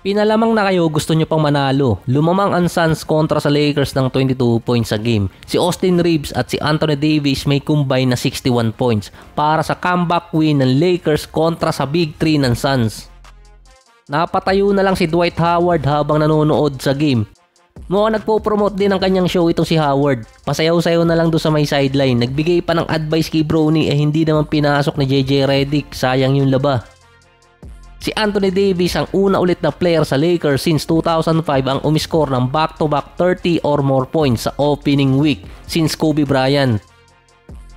Pinalamang na kayo gusto nyo pang manalo. Lumamang ang Suns kontra sa Lakers ng 22 points sa game. Si Austin Reeves at si Anthony Davis may combine na 61 points para sa comeback win ng Lakers kontra sa Big 3 ng Suns. Napatayo na lang si Dwight Howard habang nanonood sa game. Mukhang nagpo-promote din ng kanyang show itong si Howard. Pasayaw-sayaw na lang doon sa may sideline. Nagbigay pa ng advice kay Bronny hindi naman pinasok ni JJ Redick. Sayang yung laba. Si Anthony Davis ang una ulit na player sa Lakers since 2005 ang umiscore ng back-to-back 30 or more points sa opening week since Kobe Bryant.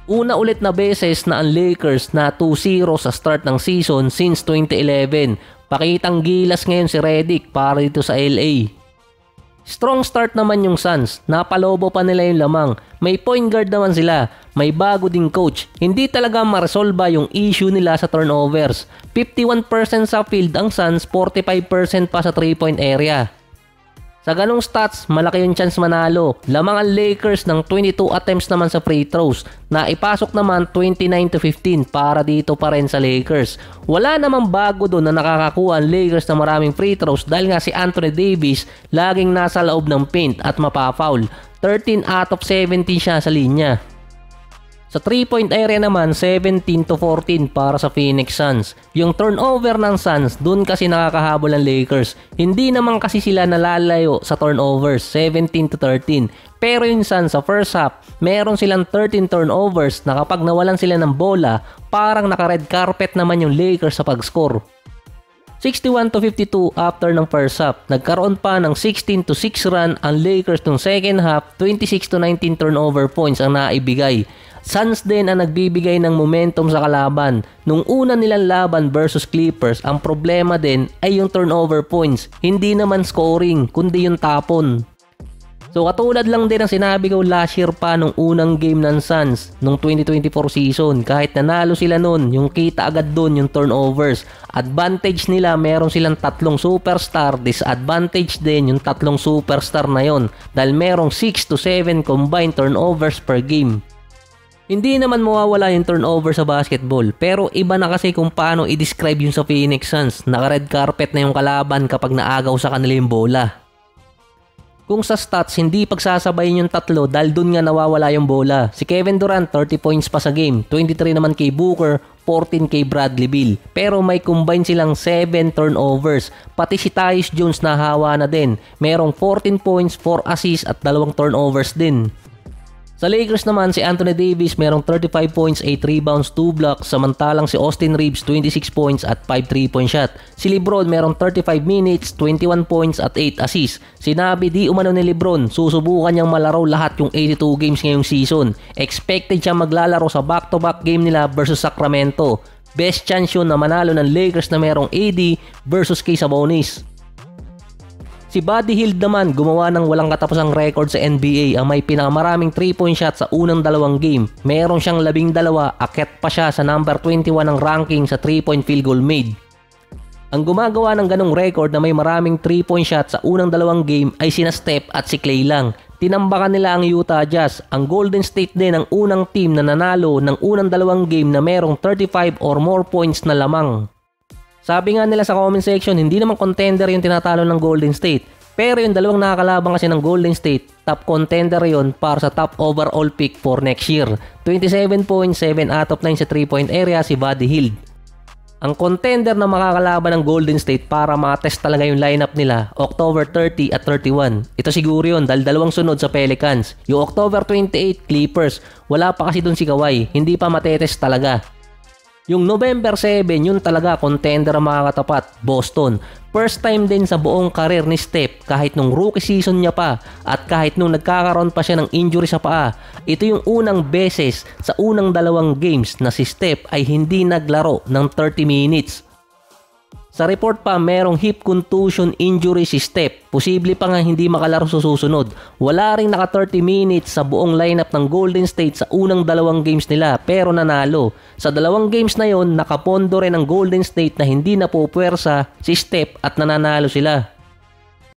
Una ulit na beses na ang Lakers na 2-0 sa start ng season since 2011. Pakitang gilas ngayon si Redick para dito sa LA. Strong start naman yung Suns, napalobo pa nila yung lamang. May point guard naman sila, may bago ding coach. Hindi talaga maresolba yung issue nila sa turnovers. 51% sa field ang Suns, 45% pa sa 3-point area. Sa ganong stats, malaki yung chance manalo. Lamang ang Lakers ng 22 attempts naman sa free throws. Naipasok naman 29-15 para dito pa rin sa Lakers. Wala namang bago doon na nakakakuha ang Lakers na maraming free throws dahil nga si Anthony Davis laging nasa loob ng paint at mapafoul. 13 out of 17 siya sa linya. Sa 3-point area naman, 17-14 para sa Phoenix Suns. Yung turnover ng Suns, dun kasi nakakahabol ang Lakers. Hindi naman kasi sila nalalayo sa turnovers, 17-13. Pero yung Suns sa first half, meron silang 13 turnovers na kapag nawalan sila ng bola, parang naka-red carpet naman yung Lakers sa pag-score. 61-52 after ng first half. Nagkaroon pa ng 16-6 run ang Lakers nung second half, 26-19 turnover points ang naibigay. Suns din ang nagbibigay ng momentum sa kalaban. Nung una nilang laban versus Clippers, ang problema din ay yung turnover points. Hindi naman scoring, kundi yung tapon. So katulad lang din ang sinabi ko last year pa nung unang game ng Suns nung 2024 season. Kahit nanalo sila nun, yung kita agad dun yung turnovers. Advantage nila, meron silang 3 superstar. Disadvantage din yung 3 superstar na yon dahil merong 6 to 7 combined turnovers per game. Hindi naman mawawala yung turnover sa basketball, pero iba na kasi kung paano i-describe yung sa Phoenix Suns. Naka-red carpet na yung kalaban kapag naagaw sa kanila yung bola. Kung sa stats, hindi pagsasabayin yung 3 dahil dun nga nawawala yung bola. Si Kevin Durant, 30 points pa sa game, 23 naman kay Booker, 14 kay Bradley Beal. Pero may combine silang 7 turnovers. Pati si Tyus Jones nahawa na din. Merong 14 points, 4 assists at 2 turnovers din. Sa Lakers naman, si Anthony Davis merong 35 points, 8 rebounds, 2 blocks, samantalang si Austin Reeves 26 points at 5 3-point shot. Si LeBron merong 35 minutes, 21 points at 8 assists. Sinabi di umano ni LeBron, susubukan niyang malaro lahat yung 82 games ngayong season. Expected siya maglalaro sa back-to-back game nila versus Sacramento. Best chance yun na manalo ng Lakers na merong AD versus kay Sabonis. Si Buddy Hield naman gumawa ng walang katapusang record sa NBA ang may pinakamaraming 3-point shot sa unang 2 game. Meron siyang 12, akyat pa siya sa number 21 ng ranking sa 3-point field goal made. Ang gumagawa ng ganong record na may maraming 3-point shot sa unang 2 game ay sina Steph at si Klay lang. Tinambakan nila ang Utah Jazz. Ang Golden State din ang unang team na nanalo ng unang 2 game na merong 35 or more points na lamang. Sabi nga nila sa comment section, hindi naman contender yung tinatalo ng Golden State. Pero yung 2 nakakalabang kasi ng Golden State, top contender yon para sa top overall pick for next year. 27 points, 7 out of 9 sa 3-point area si Buddy Hield. Ang contender na makakalaban ng Golden State para matest talaga yung lineup nila, October 30 at 31. Ito siguro yun dahil 2 sunod sa Pelicans. Yung October 28, Clippers. Wala pa kasi dun si Kawhi, hindi pa matetest talaga. Yung November 7, yun talaga contender ang makakatapat, Boston. First time din sa buong karir ni Steph kahit nung rookie season niya pa at kahit nung nagkakaroon pa siya ng injury sa paa. Ito yung unang beses sa unang 2 games na si Steph ay hindi naglaro ng 30 minutes. Sa report pa, merong hip contusion injury si Steph. Posible pa nga hindi makalaro sa susunod. Wala ring naka 30 minutes sa buong lineup ng Golden State sa unang 2 games nila pero nanalo. Sa 2 games na yon, nakapondo rin ang Golden State na hindi napupwersa si Steph at nananalo sila.